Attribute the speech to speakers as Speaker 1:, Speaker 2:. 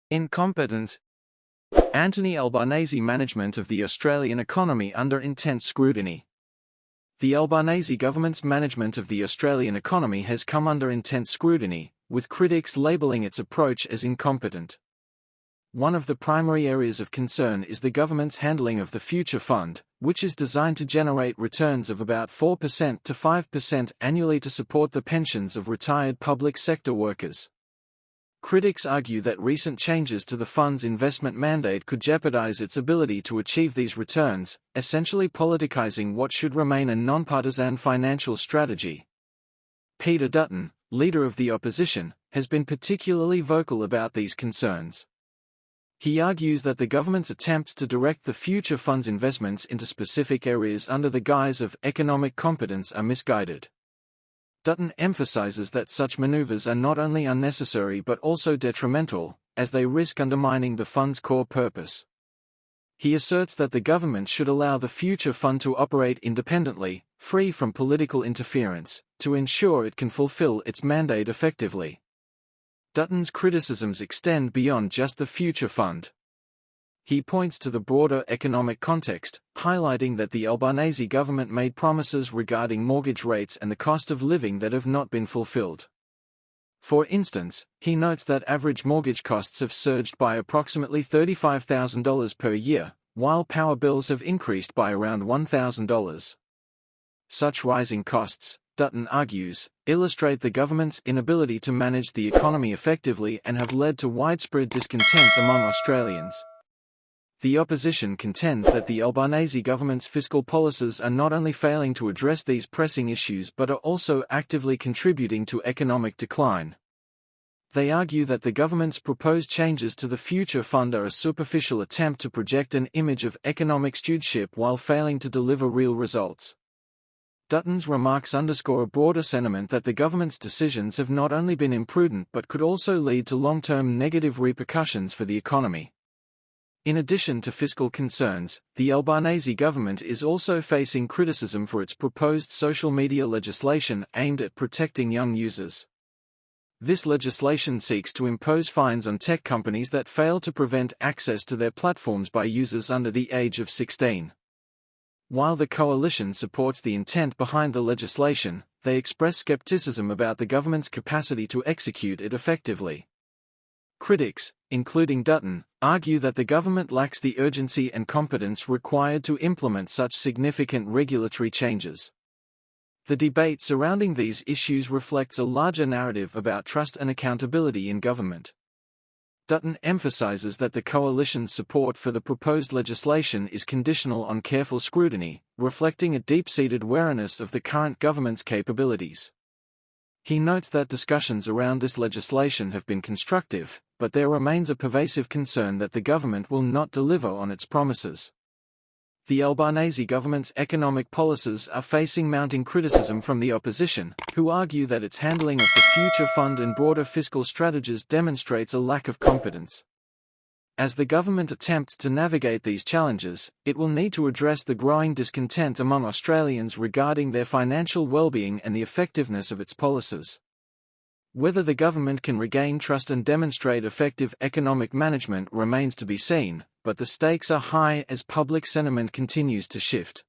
Speaker 1: Incompetent. Anthony Albanese management of the Australian economy under intense scrutiny. The Albanese government's management of the Australian economy has come under intense scrutiny, with critics labelling its approach as incompetent. One of the primary areas of concern is the government's handling of the Future Fund, which is designed to generate returns of about 4% to 5% annually to support the pensions of retired public sector workers. Critics argue that recent changes to the fund's investment mandate could jeopardize its ability to achieve these returns, essentially politicizing what should remain a nonpartisan financial strategy. Peter Dutton, leader of the opposition, has been particularly vocal about these concerns. He argues that the government's attempts to direct the Future Fund's investments into specific areas under the guise of economic competence are misguided. Dutton emphasizes that such maneuvers are not only unnecessary but also detrimental, as they risk undermining the fund's core purpose. He asserts that the government should allow the Future Fund to operate independently, free from political interference, to ensure it can fulfill its mandate effectively. Dutton's criticisms extend beyond just the Future Fund. He points to the broader economic context, highlighting that the Albanese government made promises regarding mortgage rates and the cost of living that have not been fulfilled. For instance, he notes that average mortgage costs have surged by approximately $35,000 per year, while power bills have increased by around $1,000. Such rising costs, Dutton argues, illustrate the government's inability to manage the economy effectively and have led to widespread discontent among Australians. The opposition contends that the Albanese government's fiscal policies are not only failing to address these pressing issues but are also actively contributing to economic decline. They argue that the government's proposed changes to the Future Fund are a superficial attempt to project an image of economic stewardship while failing to deliver real results. Dutton's remarks underscore a broader sentiment that the government's decisions have not only been imprudent but could also lead to long-term negative repercussions for the economy. In addition to fiscal concerns, the Albanese government is also facing criticism for its proposed social media legislation aimed at protecting young users. This legislation seeks to impose fines on tech companies that fail to prevent access to their platforms by users under the age of 16. While the coalition supports the intent behind the legislation, they express skepticism about the government's capacity to execute it effectively. Critics, including Dutton, argue that the government lacks the urgency and competence required to implement such significant regulatory changes. The debate surrounding these issues reflects a larger narrative about trust and accountability in government. Dutton emphasizes that the coalition's support for the proposed legislation is conditional on careful scrutiny, reflecting a deep-seated awareness of the current government's capabilities. He notes that discussions around this legislation have been constructive, but there remains a pervasive concern that the government will not deliver on its promises. The Albanese government's economic policies are facing mounting criticism from the opposition, who argue that its handling of the Future Fund and broader fiscal strategies demonstrates a lack of competence. As the government attempts to navigate these challenges, it will need to address the growing discontent among Australians regarding their financial well-being and the effectiveness of its policies. Whether the government can regain trust and demonstrate effective economic management remains to be seen, but the stakes are high as public sentiment continues to shift.